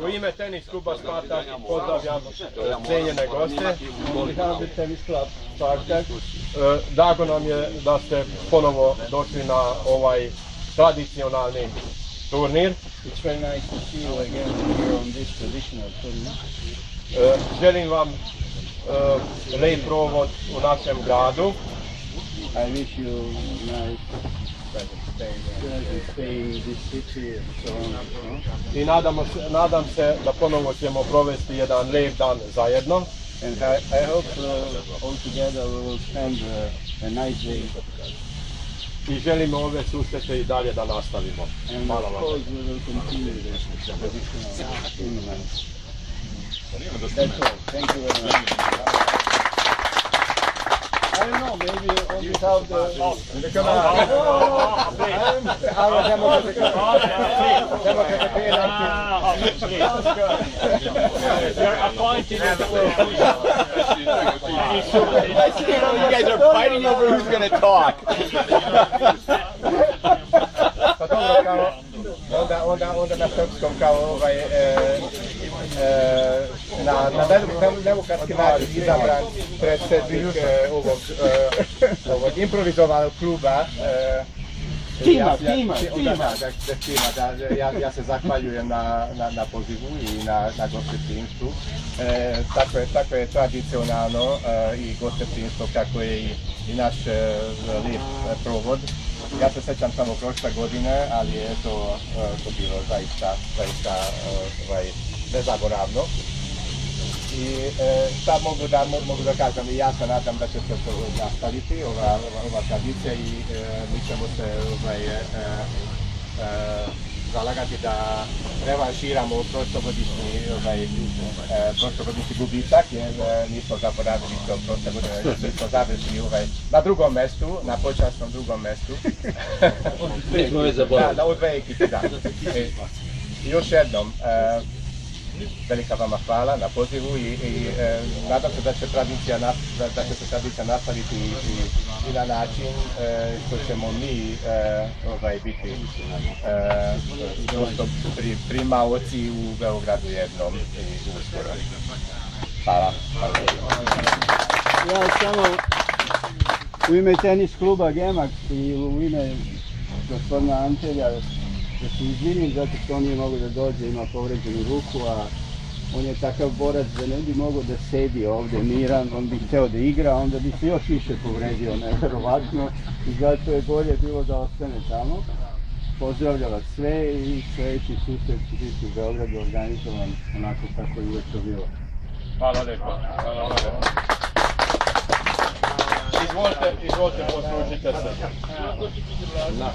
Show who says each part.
Speaker 1: U ime tenis kluba Spartak pozdravljam cijenjene goste. Drago nam je da ste ponovo došli na ovaj tradicionalni turnir. Želim vam lijep provod u našem gradu.
Speaker 2: I wish you nice stay in this city and so on.
Speaker 1: I nadam se da ponovo ćemo provesti jedan lijep dan zajedno.
Speaker 2: And I hope all together we will spend a nice day.
Speaker 1: I želimo ove susrete i dalje da nastavimo.
Speaker 2: And of course we will continue this traditional tournament. That's all. Thank you very much. I don't know, maybe on behalf of the
Speaker 3: You're appointed as the
Speaker 4: You guys are fighting over who's going to talk.
Speaker 1: Onda na srpskom kao na demokratski način izabran predsjednik ovog improvizovanog kluba.
Speaker 2: Tima.
Speaker 1: Ja se zahvaljujem na pozivu i na gostoprimstvu. Tako je tradicionalno i gostoprimstvo kako je i naš lijep provod. Ja se sjećam samo prošle godine, ali je to bilo zaista nezaboravno. I šta mogu da kažem, i ja se nadam da će se to nastaviti, ova tradicija, i mi ćemo se zalagati da revanširamo prošlogodišnji gubitak, jer nismo zaboravili to prošle godine, mi smo završili na drugom mjestu, na počasnom drugom mjestu. Da, u dve ekipe, da. I još jednom, velika vama hvala na pozivu i nadam se da će se tradicija nastaviti i na način što ćemo mi biti primaoci u Beogradu jednom i uskoro. Hvala.
Speaker 2: Ja samo u ime tenis kluba Gemax i u ime gospodina Antelja da se izvinim zato što on nije mogao da dođe, ima povređenu ruku, a on je takav borac da ne bi mogao da sedi ovdje miran, on bi hteo da igra, onda bi se još više povredio, nevjerovatno, i zato je bolje bilo da ostane tamo. Pozdravljam vas sve i sljedeći susret će biti u Beogradu organizovan onako kako je uvijek to bilo.
Speaker 1: Hvala lijepo. Izvolite, poslužite se. Na